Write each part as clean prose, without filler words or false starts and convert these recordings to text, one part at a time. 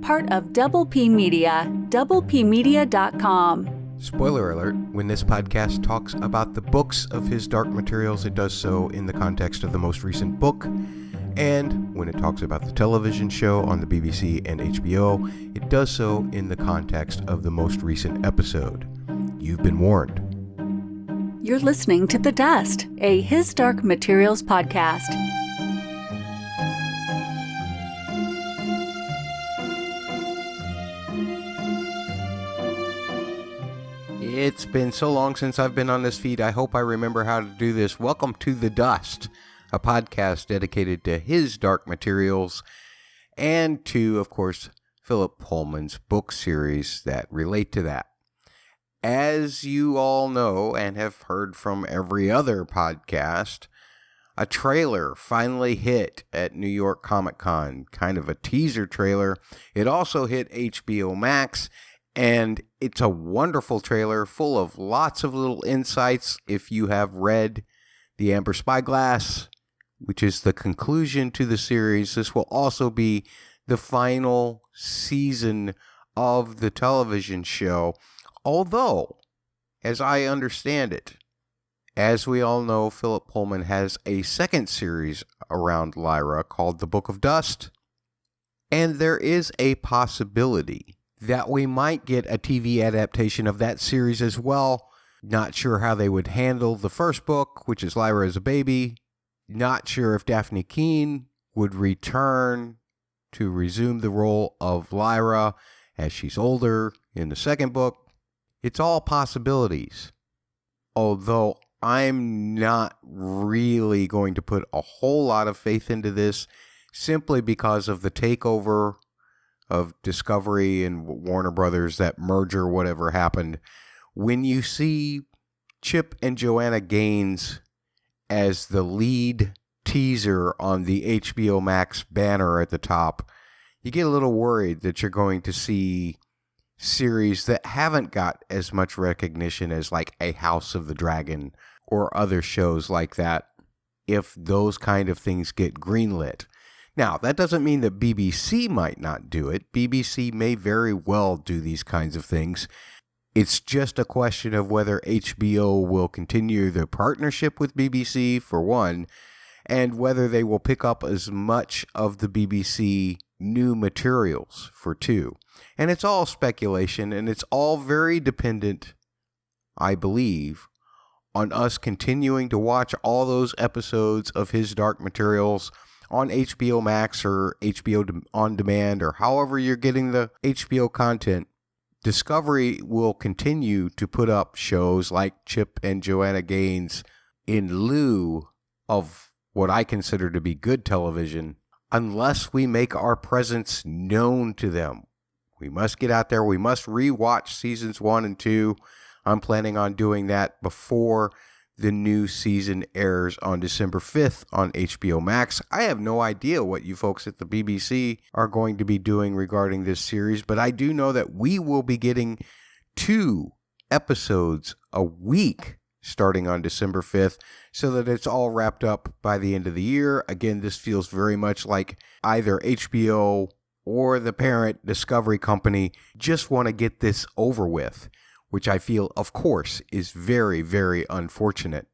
part of Double P Media, doublepmedia.com. Spoiler alert, when this podcast talks about the books of His Dark Materials, it does so in the context of the most recent book. And when it talks about the television show on the BBC and HBO, it does so in the context of the most recent episode. You've been warned. You're listening to The Dust, a His Dark Materials podcast. It's been so long since I've been on this feed, I hope I remember how to do this. Welcome to The Dust, a podcast dedicated to His Dark Materials and to, of course, Philip Pullman's book series that relate to that. As you all know and have heard from every other podcast, a trailer finally hit at New York Comic Con, kind of a teaser trailer. It also hit HBO Max, and it's a wonderful trailer full of lots of little insights. If you have read The Amber Spyglass, which is the conclusion to the series, this will also be the final season of the television show. Although, as I understand it, as we all know, Philip Pullman has a second series around Lyra called The Book of Dust, and there is a possibility that we might get a TV adaptation of that series as well. Not sure how they would handle the first book, which is Lyra as a baby. Not sure if Daphne Keane would return to resume the role of Lyra as she's older in the second book. It's all possibilities. Although I'm not really going to put a whole lot of faith into this simply because of the takeover of Discovery and Warner Brothers, that merger, whatever happened. When you see Chip and Joanna Gaines as the lead teaser on the HBO Max banner at the top, you get a little worried that you're going to see series that haven't got as much recognition as like a House of the Dragon or other shows like that, if those kind of things get greenlit. Now, that doesn't mean that BBC might not do it. BBC may very well do these kinds of things. It's just a question of whether HBO will continue their partnership with BBC, for one, and whether they will pick up as much of the BBC new materials, for two. And it's all speculation, and it's all very dependent, I believe, on us continuing to watch all those episodes of His Dark Materials on HBO Max or HBO On Demand, or however you're getting the HBO content. Discovery will continue to put up shows like Chip and Joanna Gaines in lieu of what I consider to be good television, unless we make our presence known to them. We must get out there. We must rewatch seasons 1 and 2. I'm planning on doing that before the new season airs on December 5th on HBO Max. I have no idea what you folks at the BBC are going to be doing regarding this series, but I do know that we will be getting 2 episodes a week starting on December 5th, so that it's all wrapped up by the end of the year. Again, this feels very much like either HBO or the parent Discovery Company just want to get this over with, which I feel, of course, is very, very unfortunate.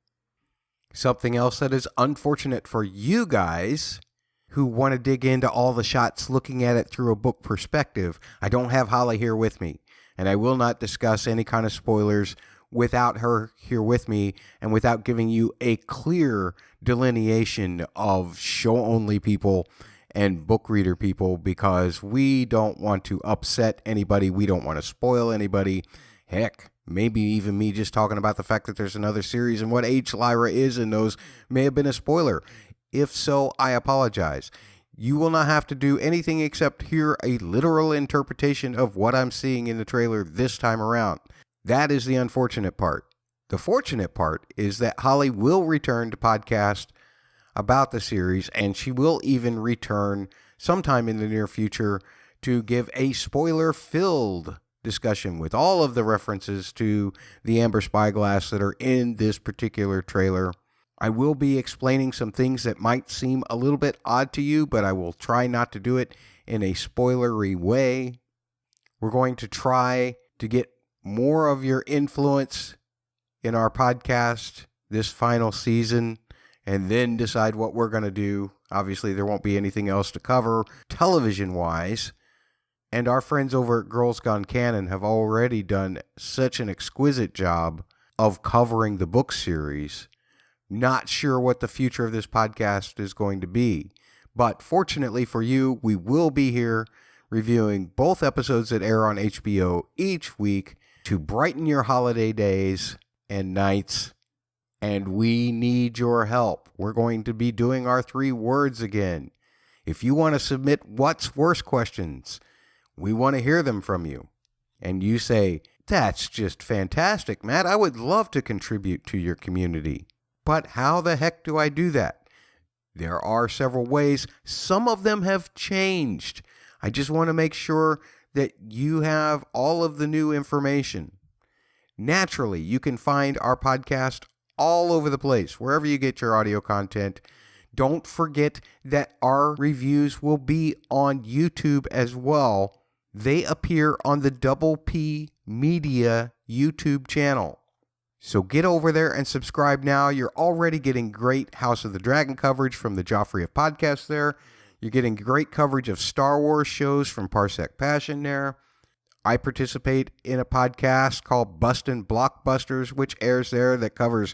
Something else that is unfortunate for you guys who want to dig into all the shots looking at it through a book perspective. I don't have Holly here with me, and I will not discuss any kind of spoilers without her here with me and without giving you a clear delineation of show-only people and book reader people, because we don't want to upset anybody. We don't want to spoil anybody. Heck, maybe even me just talking about the fact that there's another series and what age Lyra is in those may have been a spoiler. If so, I apologize. You will not have to do anything except hear a literal interpretation of what I'm seeing in the trailer this time around. That is the unfortunate part. The fortunate part is that Holly will return to podcast about the series, and she will even return sometime in the near future to give a spoiler-filled discussion with all of the references to the Amber Spyglass that are in this particular trailer. I will be explaining some things that might seem a little bit odd to you, but I will try not to do it in a spoilery way. We're going to try to get more of your influence in our podcast this final season and then decide what we're going to do. Obviously, there won't be anything else to cover television-wise. And our friends over at Girls Gone Canon have already done such an exquisite job of covering the book series. Not sure what the future of this podcast is going to be. But fortunately for you, we will be here reviewing both episodes that air on HBO each week to brighten your holiday days and nights. And we need your help. We're going to be doing our 3 words again. If you want to submit what's worse questions, we want to hear them from you. And you say, that's just fantastic, Matt. I would love to contribute to your community. But how the heck do I do that? There are several ways. Some of them have changed. I just want to make sure that you have all of the new information. Naturally, you can find our podcast all over the place, wherever you get your audio content. Don't forget that our reviews will be on YouTube as well. They appear on the Double P Media YouTube channel. So get over there and subscribe now. You're already getting great House of the Dragon coverage from the Joffrey of Podcasts there. You're getting great coverage of Star Wars shows from Parsec Passion there. I participate in a podcast called Bustin' Blockbusters, which airs there, that covers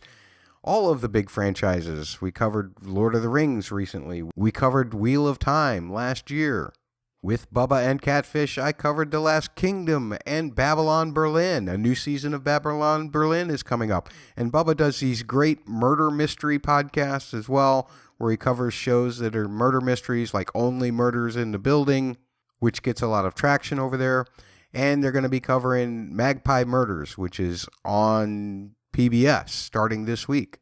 all of the big franchises. We covered Lord of the Rings recently. We covered Wheel of Time last year. With Bubba and Catfish, I covered The Last Kingdom and Babylon Berlin. A new season of Babylon Berlin is coming up. And Bubba does these great murder mystery podcasts as well, where he covers shows that are murder mysteries, like Only Murders in the Building, which gets a lot of traction over there. And they're going to be covering Magpie Murders, which is on PBS starting this week.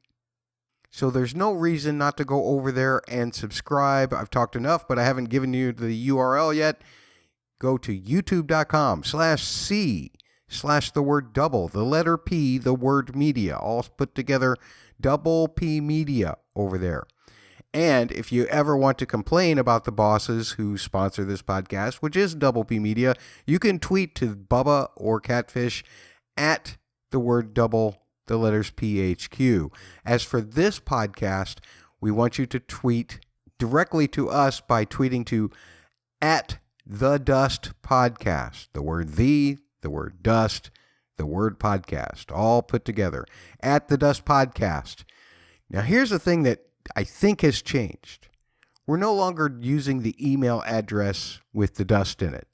So there's no reason not to go over there and subscribe. I've talked enough, but I haven't given you the URL yet. Go to youtube.com/C/the word double, the letter P, the word media, all put together, Double P Media over there. And if you ever want to complain about the bosses who sponsor this podcast, which is Double P Media, you can tweet to Bubba or Catfish at the word double, the letters PHQ. As for this podcast, we want you to tweet directly to us by tweeting to at the Dust Podcast. The word the word dust, the word podcast, all put together. At the Dust Podcast. Now here's the thing that I think has changed. We're no longer using the email address with the dust in it.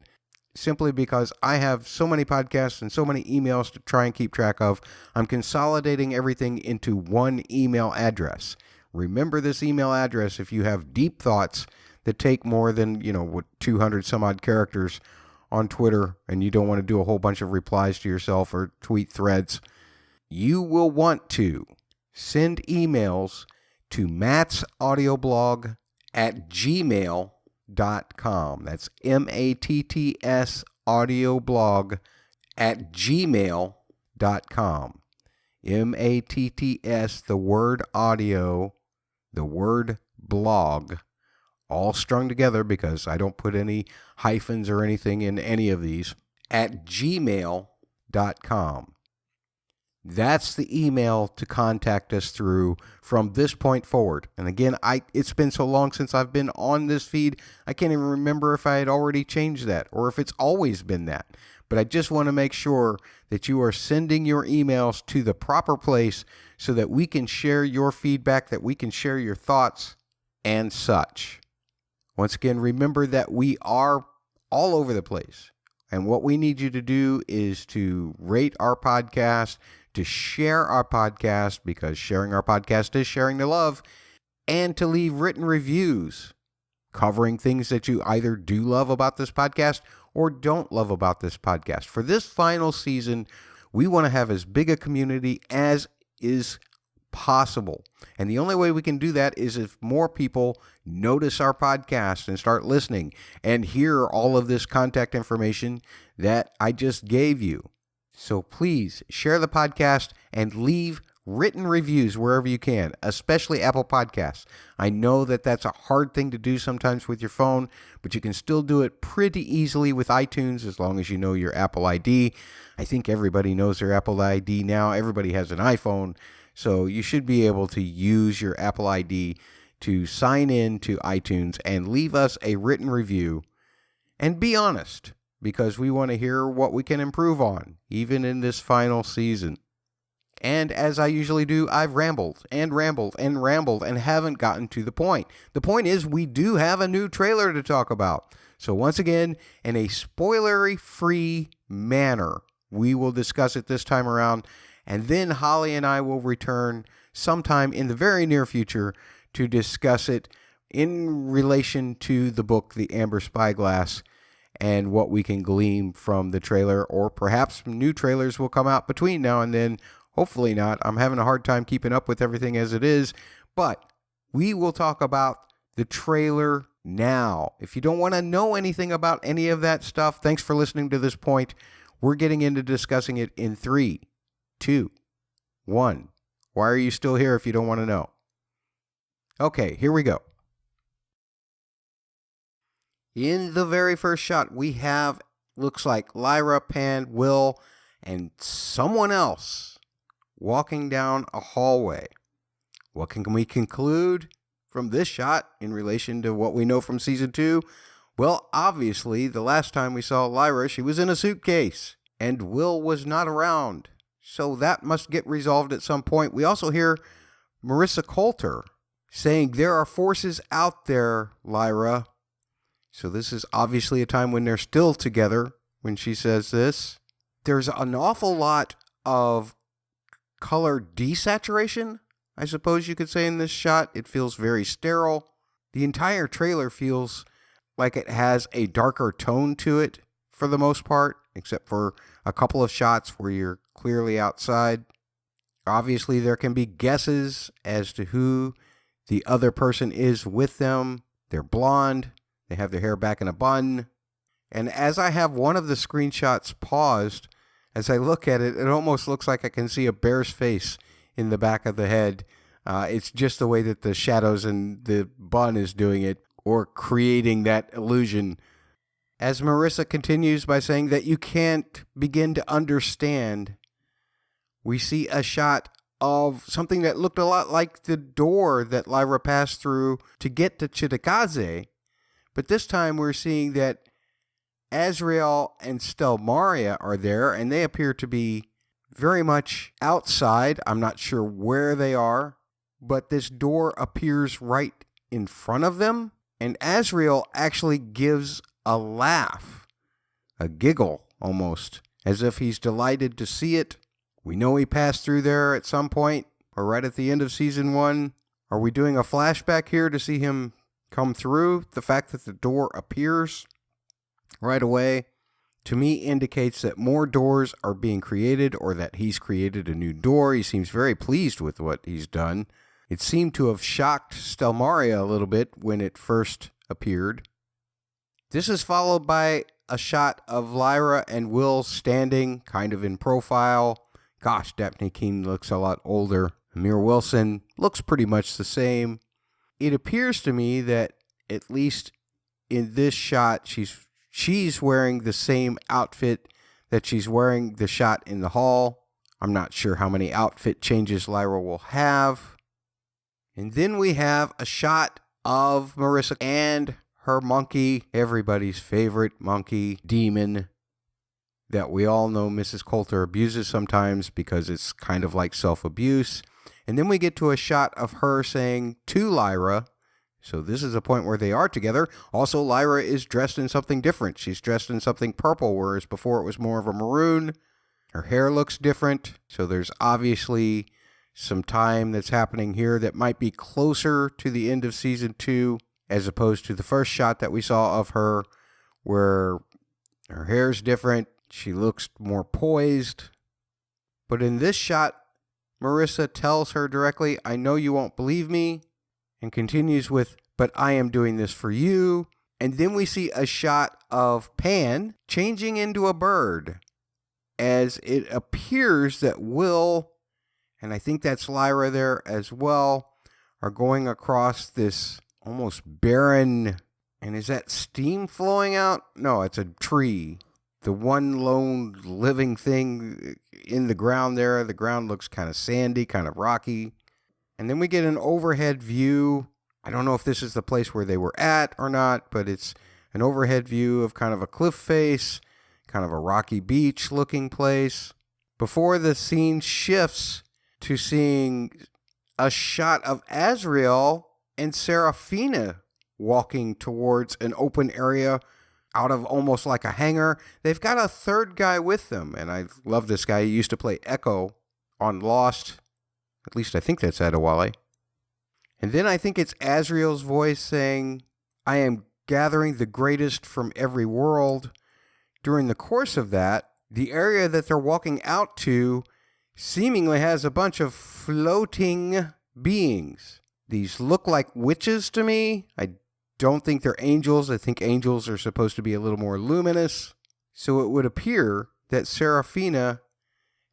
Simply because I have so many podcasts and so many emails to try and keep track of, I'm consolidating everything into one email address. Remember this email address if you have deep thoughts that take more than, 200 some odd characters on Twitter and you don't want to do a whole bunch of replies to yourself or tweet threads. You will want to send emails to mattsaudioblog@gmail.com. That's MATTS audioblog@gmail.com. MATTS, the word audio, the word blog, all strung together because I don't put any hyphens or anything in any of these, at gmail.com. That's the email to contact us through from this point forward. And again, it's been so long since I've been on this feed, I can't even remember if I had already changed that or if it's always been that. But I just want to make sure that you are sending your emails to the proper place so that we can share your feedback, that we can share your thoughts and such. Once again, remember that we are all over the place. And what we need you to do is to rate our podcast, to share our podcast, because sharing our podcast is sharing the love, and to leave written reviews covering things that you either do love about this podcast or don't love about this podcast. For this final season, we want to have as big a community as is possible. And the only way we can do that is if more people notice our podcast and start listening and hear all of this contact information that I just gave you. So please share the podcast and leave written reviews wherever you can, especially Apple Podcasts. I know that that's a hard thing to do sometimes with your phone, but you can still do it pretty easily with iTunes as long as you know your Apple ID. I think everybody knows their Apple ID now. Everybody has an iPhone, so you should be able to use your Apple ID to sign in to iTunes and leave us a written review. And be honest, because we want to hear what we can improve on, even in this final season. And as I usually do, I've rambled and rambled and rambled and haven't gotten to the point. The point is, we do have a new trailer to talk about. So once again, in a spoilery-free manner, we will discuss it this time around. And then Holly and I will return sometime in the very near future to discuss it in relation to the book, The Amber Spyglass, and what we can glean from the trailer, or perhaps new trailers will come out between now and then. Hopefully not. I'm having a hard time keeping up with everything as it is, but we will talk about the trailer now. If you don't want to know anything about any of that stuff, thanks for listening to this point. We're getting into discussing it in 3, 2, 1. Why are you still here if you don't want to know? Okay, here we go. In the very first shot, we have, looks like Lyra, Pan, Will, and someone else walking down a hallway. What can we conclude from this shot in relation to what we know from season 2? Well, obviously, the last time we saw Lyra, she was in a suitcase, and Will was not around. So that must get resolved at some point. We also hear Marissa Coulter saying, "There are forces out there, Lyra." So this is obviously a time when they're still together when she says this. There's an awful lot of color desaturation, I suppose you could say, in this shot. It feels very sterile. The entire trailer feels like it has a darker tone to it for the most part, except for a couple of shots where you're clearly outside. Obviously, there can be guesses as to who the other person is with them. They're blonde. They have their hair back in a bun. And as I have one of the screenshots paused, as I look at it, it almost looks like I can see a bear's face in the back of the head. It's just the way that the shadows and the bun is doing it, or creating that illusion. As Marissa continues by saying that you can't begin to understand, we see a shot of something that looked a lot like the door that Lyra passed through to get to Chitakaze. But this time we're seeing that Azrael and Stelmaria are there, and they appear to be very much outside. I'm not sure where they are, but this door appears right in front of them, and Azrael actually gives a laugh, a giggle almost, as if he's delighted to see it. We know he passed through there at some point, or right at the end of season 1. Are we doing a flashback here to see him come through? The fact that the door appears right away, to me, indicates that more doors are being created, or that he's created a new door. He seems very pleased with what he's done. It seemed to have shocked Stelmaria a little bit when it first appeared. This is followed by a shot of Lyra and Will standing kind of in profile. Gosh, Daphne Keane looks a lot older. Amir Wilson looks pretty much the same. It appears to me that, at least in this shot, she's wearing the same outfit that she's wearing the shot in the hall. I'm not sure how many outfit changes Lyra will have. And then we have a shot of Marissa and her monkey, everybody's favorite monkey, Demon, that we all know Mrs. Coulter abuses sometimes because it's kind of like self-abuse. And then we get to a shot of her saying to Lyra, so this is a point where they are together. Also, Lyra is dressed in something different. She's dressed in something purple, whereas before it was more of a maroon. Her hair looks different, so there's obviously some time that's happening here that might be closer to the end of season 2, as opposed to the first shot that we saw of her, where her hair's different. She looks more poised. But in this shot, Marissa tells her directly, "I know you won't believe me," and continues with, "But I am doing this for you." And then we see a shot of Pan changing into a bird, as it appears that Will and I think that's Lyra there as well, are going across this almost barren, and is that steam flowing out? No, it's a tree. The one lone living thing in the ground there. The ground looks kind of sandy, kind of rocky. And then we get an overhead view. I don't know if this is the place where they were at or not, but it's an overhead view of kind of a cliff face, kind of a rocky beach looking place, before the scene shifts to seeing a shot of Azriel and Seraphina walking towards an open area out of almost like a hangar. They've got a third guy with them, and I love this guy. He used to play Echo on Lost. At least I think that's Adewale. And then I think it's Azriel's voice saying, "I am gathering the greatest from every world." During the course of that, the area that they're walking out to seemingly has a bunch of floating beings. These look like witches to me. I don't think they're angels. I think angels are supposed to be a little more luminous. So it would appear that Seraphina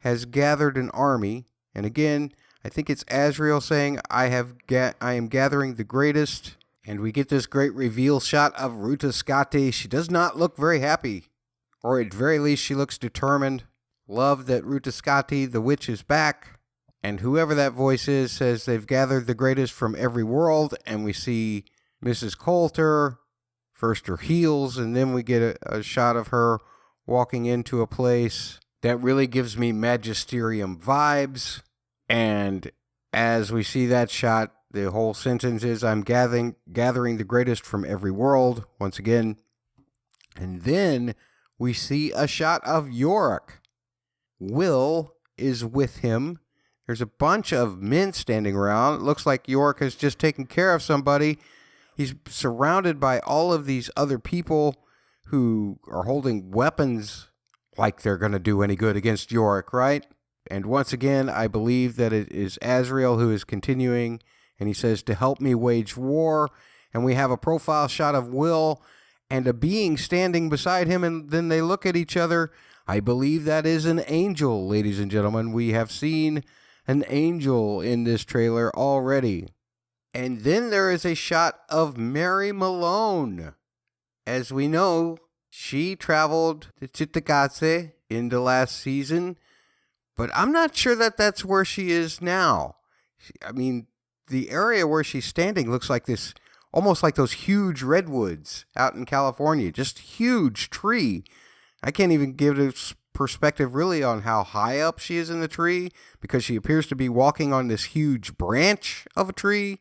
has gathered an army. And again, I think it's Azriel saying, I am gathering the greatest. And we get this great reveal shot of Ruta Skadi. She does not look very happy. Or at very least, she looks determined. Love that Ruta Skadi, the witch, is back. And whoever that voice is says they've gathered the greatest from every world. And we see Mrs. Coulter, first her heels, and then we get a shot of her walking into a place that really gives me Magisterium vibes. And as we see that shot, the whole sentence is, I'm gathering the greatest from every world, once again. And then we see a shot of Yorick. Will is with him. There's a bunch of men standing around. It looks like Yorick has just taken care of somebody. He's surrounded by all of these other people who are holding weapons like they're going to do any good against Yorick, right? And once again, I believe that it is Azriel who is continuing, and he says, to help me wage war. And we have a profile shot of Will and a being standing beside him, and then they look at each other. I believe that is an angel, ladies and gentlemen. We have seen an angel in this trailer already. And then there is a shot of Mary Malone. As we know, she traveled to Cittàgazze in the last season, but I'm not sure that that's where she is now. I mean, the area where she's standing looks like this, almost like those huge redwoods out in California, just huge tree. I can't even give a perspective really on how high up she is in the tree, because she appears to be walking on this huge branch of a tree.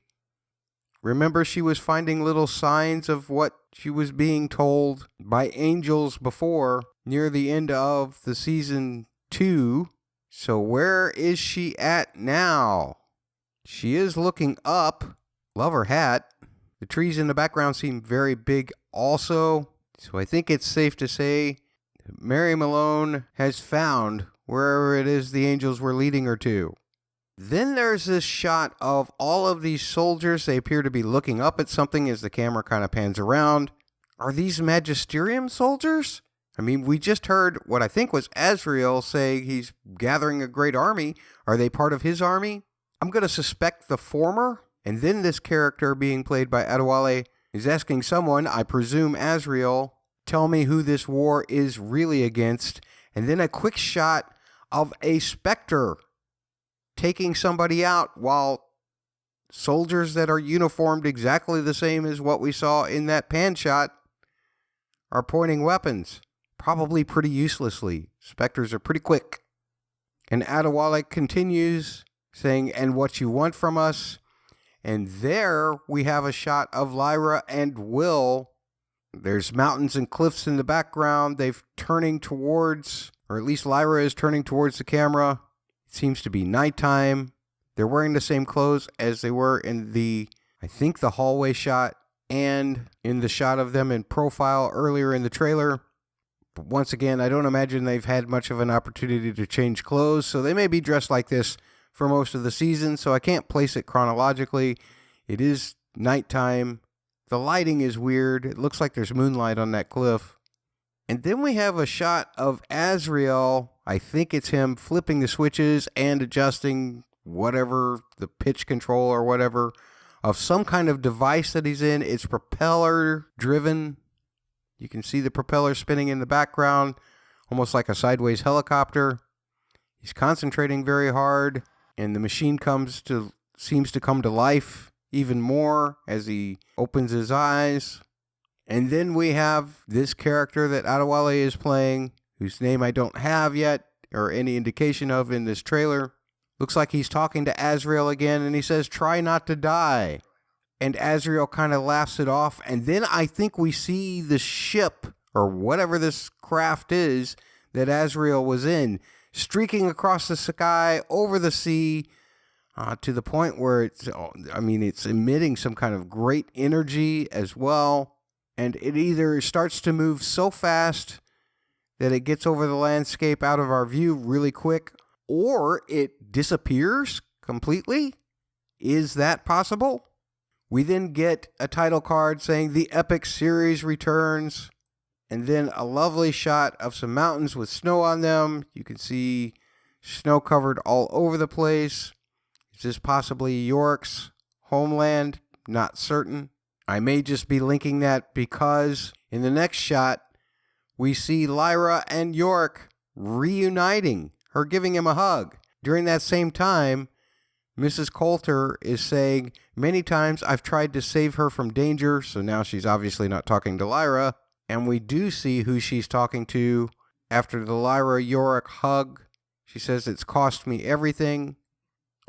Remember, she was finding little signs of what she was being told by angels before, near the end of the season 2. So where is she at now? She is looking up. Love her hat. The trees in the background seem very big also. So I think it's safe to say Mary Malone has found wherever it is the angels were leading her to. Then there's this shot of all of these soldiers. They appear to be looking up at something as the camera kind of pans around. Are these Magisterium soldiers? I mean, we just heard what I think was Azriel say he's gathering a great army. Are they part of his army? I'm going to suspect the former. And then this character being played by Adewale is asking someone, I presume Azriel, tell me who this war is really against. And then a quick shot of a specter taking somebody out while soldiers that are uniformed exactly the same as what we saw in that pan shot are pointing weapons, probably pretty uselessly. Specters are pretty quick. And Adewale continues saying, and what you want from us. And there we have a shot of Lyra and Will. There's mountains and cliffs in the background. They've turning towards, or at least Lyra is turning towards the camera. It seems to be nighttime. They're wearing the same clothes as they were in the hallway shot and in the shot of them in profile earlier in the trailer. But once again, I don't imagine they've had much of an opportunity to change clothes, so they may be dressed like this for most of the season, so I can't place it chronologically. It is nighttime. The lighting is weird. It looks like there's moonlight on that cliff. And then we have a shot of Azriel. I think it's him flipping the switches and adjusting whatever, the pitch control or whatever, of some kind of device that he's in. It's propeller driven. You can see the propeller spinning in the background, almost like a sideways helicopter. He's concentrating very hard, and the machine seems to come to life even more as he opens his eyes. And then we have this character that Adewale is playing, whose name I don't have yet, or any indication of in this trailer. Looks like he's talking to Azrael again, and he says, "Try not to die." And Azrael kind of laughs it off, and then I think we see the ship, or whatever this craft is, that Azrael was in, streaking across the sky, over the sea, to the point where it's emitting some kind of great energy as well. And it either starts to move so fast that it gets over the landscape out of our view really quick, or it disappears completely. Is that possible? We then get a title card saying the Epic Series returns, and then a lovely shot of some mountains with snow on them. You can see snow covered all over the place. Is this possibly Yorick's homeland? Not certain. I may just be linking that because in the next shot, we see Lyra and Yorick reuniting, her giving him a hug. During that same time, Mrs. Coulter is saying, "Many times I've tried to save her from danger," so now she's obviously not talking to Lyra. And we do see who she's talking to after the Lyra-Yorick hug. She says, "It's cost me everything."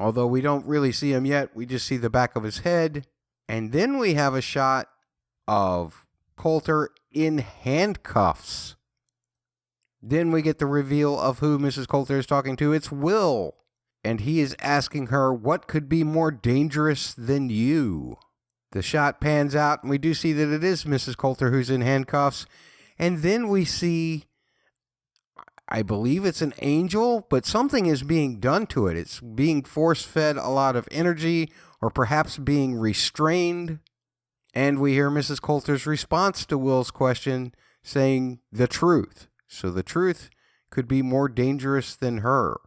Although we don't really see him yet, we just see the back of his head. And then we have a shot of Coulter in handcuffs. Then we get the reveal of who Mrs. Coulter is talking to. It's Will. And he is asking her, "What could be more dangerous than you?" The shot pans out, and we do see that it is Mrs. Coulter who's in handcuffs. And then we see, I believe it's an angel, but something is being done to it. It's being force-fed a lot of energy, or perhaps being restrained. And we hear Mrs. Coulter's response to Will's question, saying the truth. So the truth could be more dangerous than her.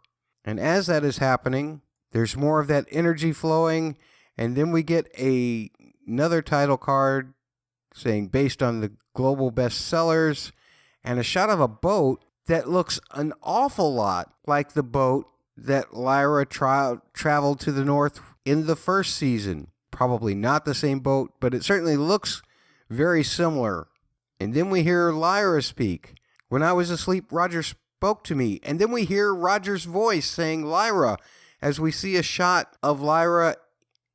And as that is happening, there's more of that energy flowing, and then we get another title card saying based on the global bestsellers, and a shot of a boat that looks an awful lot like the boat that Lyra traveled to the north in the first season. Probably not the same boat, but it certainly looks very similar. And then we hear Lyra speak. "When I was asleep, Roger spoke to me." And then we hear Roger's voice saying Lyra, as we see a shot of Lyra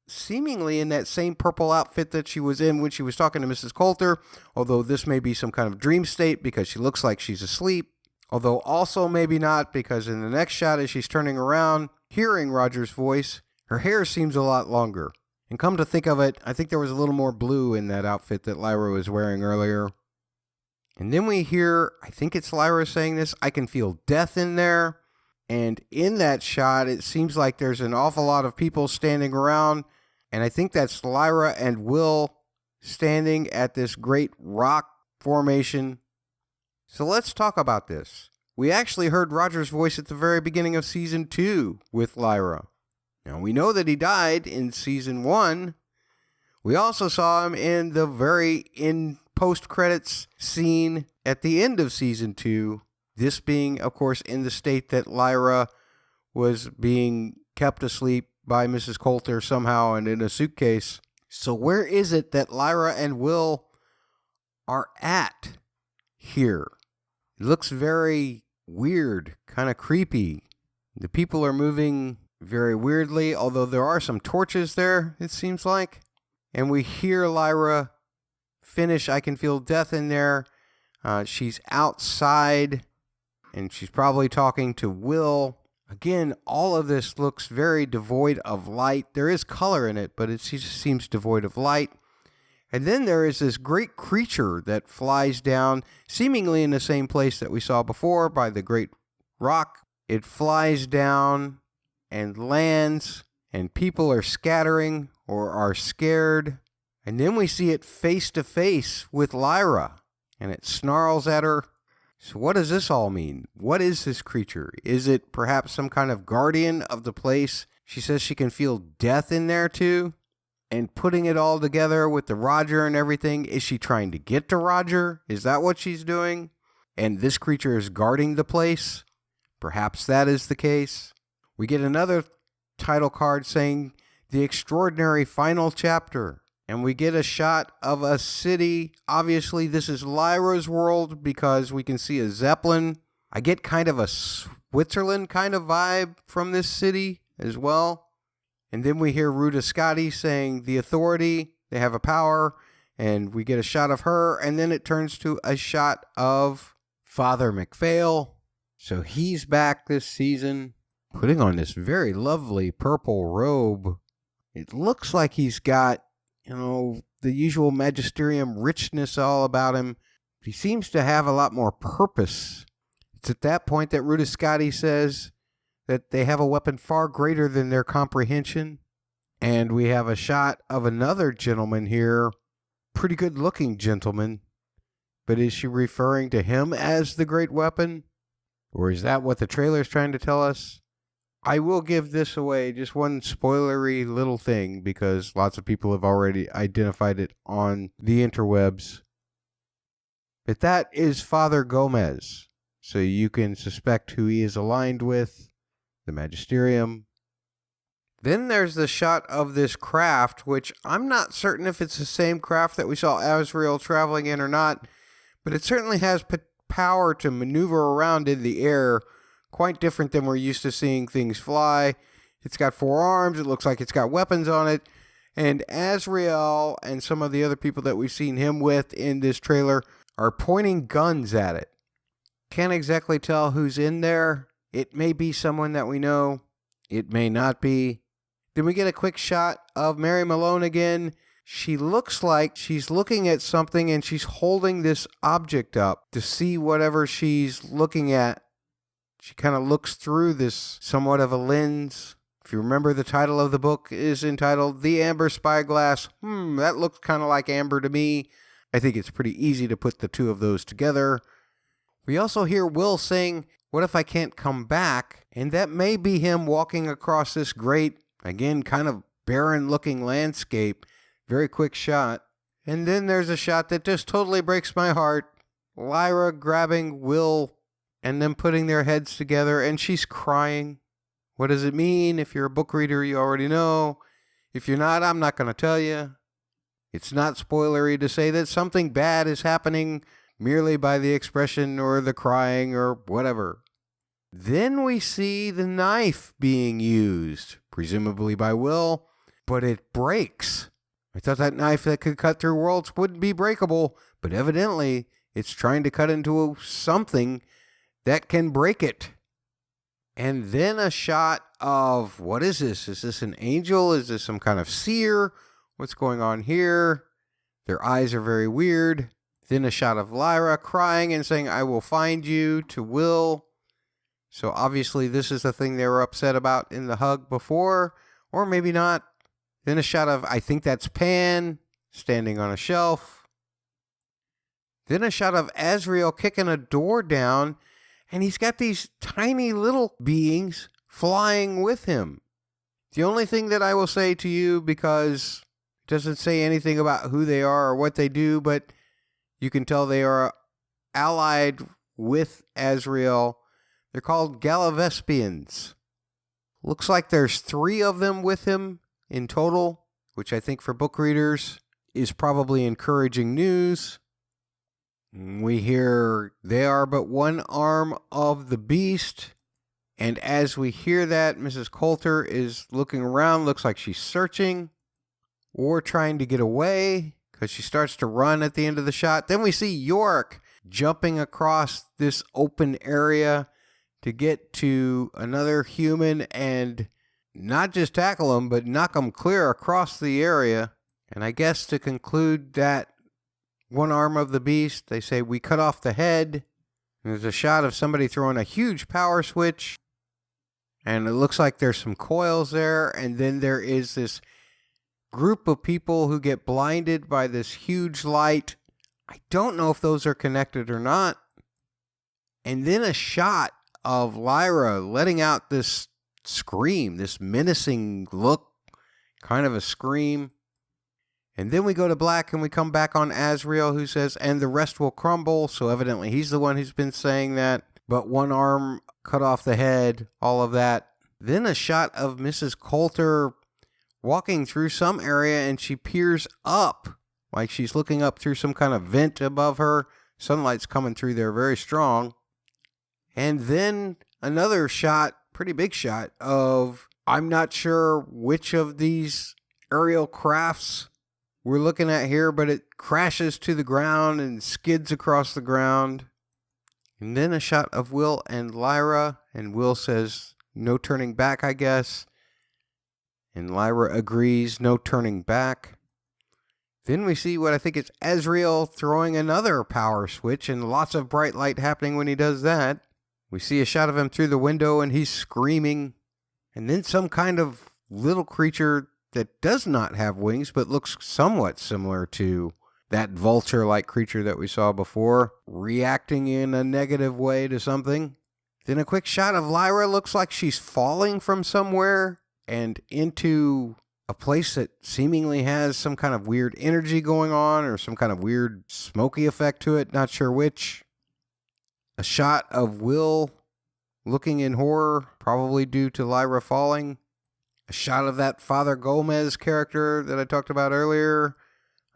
seemingly in that same purple outfit that she was in when she was talking to Mrs. Coulter, although this may be some kind of dream state because she looks like she's asleep. Although also maybe not, because in the next shot as she's turning around, hearing Roger's voice, her hair seems a lot longer. And come to think of it, I think there was a little more blue in that outfit that Lyra was wearing earlier. And then we hear, I think it's Lyra saying this, "I can feel death in there." And in that shot, it seems like there's an awful lot of people standing around. And I think that's Lyra and Will standing at this great rock formation. So let's talk about this. We actually heard Roger's voice at the very beginning of Season 2 with Lyra. Now, we know that he died in Season 1. We also saw him in the post-credits scene at the end of Season 2. This being, of course, in the state that Lyra was being kept asleep by Mrs. Coulter somehow and in a suitcase. So where is it that Lyra and Will are at here? It looks very weird, kind of creepy. The people are moving very weirdly, although there are some torches there, it seems like. And we hear Lyra finish, "I can feel death in there." She's outside, and she's probably talking to Will. Again, all of this looks very devoid of light. There is color in it, but it just seems devoid of light. And then there is this great creature that flies down, seemingly in the same place that we saw before by the great rock. It flies down and lands, and people are scattering or are scared. And then we see it face to face with Lyra, and it snarls at her. So what does this all mean? What is this creature? Is it perhaps some kind of guardian of the place She says she can feel death in there too. And putting it all together with the Roger and everything, is she trying to get to Roger? Is that what she's doing? And this creature is guarding the place? Perhaps that is the case. We get another title card saying The Extraordinary Final Chapter. And we get a shot of a city. Obviously, this is Lyra's world because we can see a Zeppelin. I get kind of a Switzerland kind of vibe from this city as well. And then we hear Ruta Scotty saying the authority, they have a power, and we get a shot of her, and then it turns to a shot of Father MacPhail. So he's back this season, putting on this very lovely purple robe. It looks like he's got, the usual magisterium richness all about him. He seems to have a lot more purpose. It's at that point that Ruta Scotty says that they have a weapon far greater than their comprehension. And we have a shot of another gentleman here. Pretty good looking gentleman. But is she referring to him as the great weapon? Or is that what the trailer is trying to tell us? I will give this away, just one spoilery little thing, because lots of people have already identified it on the interwebs. But that is Father Gomez. So you can suspect who he is aligned with. The Magisterium. Then there's the shot of this craft, which I'm not certain if it's the same craft that we saw Azrael traveling in or not, but it certainly has power to maneuver around in the air, quite different than we're used to seeing things fly. It's got 4 arms, it looks like it's got weapons on it, and Azrael and some of the other people that we've seen him with in this trailer are pointing guns at it. Can't exactly tell who's in there. It may be someone that we know. It may not be. Then we get a quick shot of Mary Malone again. She looks like she's looking at something and she's holding this object up to see whatever she's looking at. She kind of looks through this somewhat of a lens. If you remember, the title of the book is entitled The Amber Spyglass. That looks kind of like amber to me. I think it's pretty easy to put the two of those together. We also hear Will saying, "What if I can't come back?" And that may be him walking across this great, again, kind of barren-looking landscape. Very quick shot. And then there's a shot that just totally breaks my heart. Lyra grabbing Will and them putting their heads together, and she's crying. What does it mean? If you're a book reader, you already know. If you're not, I'm not going to tell you. It's not spoilery to say that something bad is happening merely by the expression or the crying or whatever. Then we see the knife being used, presumably by Will, but it breaks. I thought that knife that could cut through worlds wouldn't be breakable, but evidently it's trying to cut into something that can break it. And then a shot of, what is this? Is this an angel? Is this some kind of seer? What's going on here? Their eyes are very weird. Then a shot of Lyra crying and saying, "I will find you," to Will. So obviously this is the thing they were upset about in the hug before, or maybe not. Then a shot of, I think that's Pan, standing on a shelf. Then a shot of Azrael kicking a door down, and he's got these tiny little beings flying with him. The only thing that I will say to you, because it doesn't say anything about who they are or what they do, but you can tell they are allied with Azrael. They're called Galavespians. Looks like there's 3 of them with him in total, which I think for book readers is probably encouraging news. We hear they are but one arm of the beast. And as we hear that, Mrs. Coulter is looking around, looks like she's searching or trying to get away, because she starts to run at the end of the shot. Then we see York jumping across this open area to get to another human and not just tackle him, but knock him clear across the area. And I guess to conclude that one arm of the beast, they say, we cut off the head. There's a shot of somebody throwing a huge power switch. And it looks like there's some coils there. And then there is this group of people who get blinded by this huge light. I don't know if those are connected or not. And then a shot of Lyra letting out this scream, this menacing look, kind of a scream. And then we go to black and we come back on Azrael, who says, and the rest will crumble. So evidently he's the one who's been saying that. But one arm cut off the head, all of that. Then a shot of Mrs. Coulter walking through some area, and she peers up, like she's looking up through some kind of vent above her. Sunlight's coming through there very strong. And then another shot, pretty big shot, of, I'm not sure which of these aerial crafts we're looking at here, but it crashes to the ground and skids across the ground. And then a shot of Will and Lyra, and Will says, no turning back, I guess. And Lyra agrees, no turning back. Then we see what I think is Azrael throwing another power switch, and lots of bright light happening when he does that. We see a shot of him through the window, and he's screaming. And then some kind of little creature that does not have wings, but looks somewhat similar to that vulture-like creature that we saw before, reacting in a negative way to something. Then a quick shot of Lyra. Looks like she's falling from somewhere and into a place that seemingly has some kind of weird energy going on, or some kind of weird smoky effect to it, not sure which. A shot of Will looking in horror, probably due to Lyra falling. A shot of that Father Gomez character that I talked about earlier.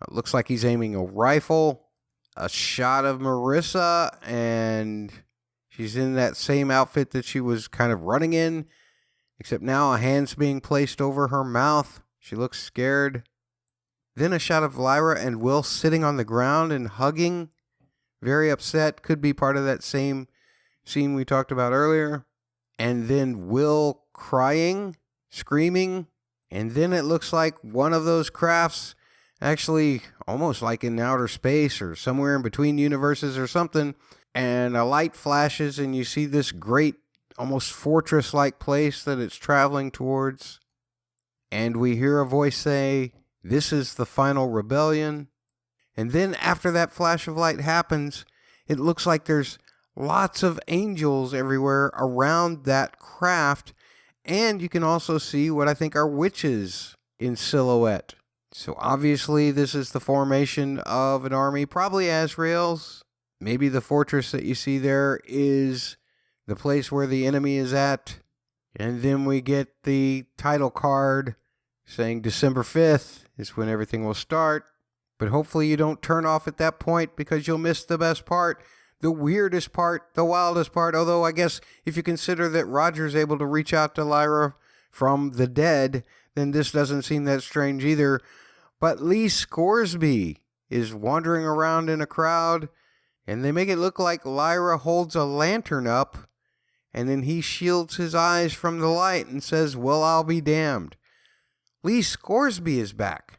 It looks like he's aiming a rifle. A shot of Marissa, and she's in that same outfit that she was kind of running in, except now a hand's being placed over her mouth. She looks scared. Then a shot of Lyra and Will sitting on the ground and hugging. Very upset. Could be part of that same scene we talked about earlier. And then Will crying, screaming. And then it looks like one of those crafts, actually almost like in outer space or somewhere in between universes or something. And a light flashes and you see this great, almost fortress-like place that it's traveling towards. And we hear a voice say, this is the final rebellion. And then after that flash of light happens, it looks like there's lots of angels everywhere around that craft. And you can also see what I think are witches in silhouette. So obviously this is the formation of an army, probably Azrael's. Maybe the fortress that you see there is the place where the enemy is at. And then we get the title card saying December 5th is when everything will start. But hopefully you don't turn off at that point, because you'll miss the best part, the weirdest part, the wildest part. Although I guess if you consider that Roger's able to reach out to Lyra from the dead, then this doesn't seem that strange either. But Lee Scoresby is wandering around in a crowd, and they make it look like Lyra holds a lantern up, and then he shields his eyes from the light and says, well, I'll be damned. Lee Scoresby is back.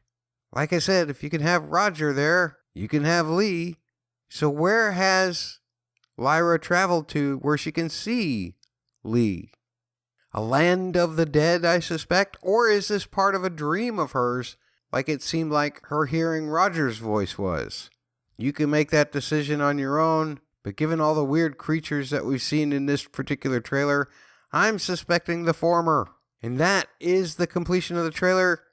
Like I said, if you can have Roger there, you can have Lee. So where has Lyra traveled to where she can see Lee? A land of the dead, I suspect? Or is this part of a dream of hers, like it seemed like her hearing Roger's voice was? You can make that decision on your own, but given all the weird creatures that we've seen in this particular trailer, I'm suspecting the former. And that is the completion of the trailer.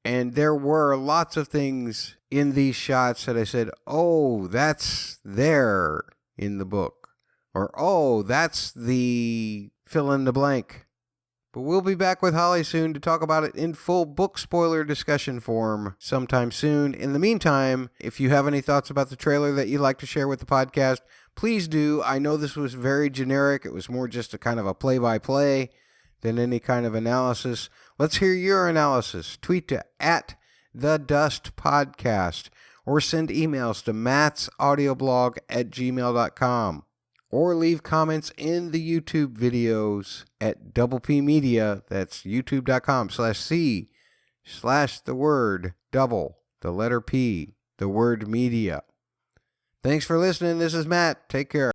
And there were lots of things in these shots that I said, oh, that's there in the book. Or, oh, that's the fill in the blank. But we'll be back with Holly soon to talk about it in full book spoiler discussion form sometime soon. In the meantime, if you have any thoughts about the trailer that you'd like to share with the podcast, please do. I know this was very generic. It was more just a kind of a play-by-play than any kind of analysis. Let's hear your analysis. Tweet to @TheDustPodcast or send emails to mattsaudioblog@gmail.com or leave comments in the YouTube videos at Double P Media. That's youtube.com/C/the word double, the letter P, the word media. Thanks for listening. This is Matt. Take care.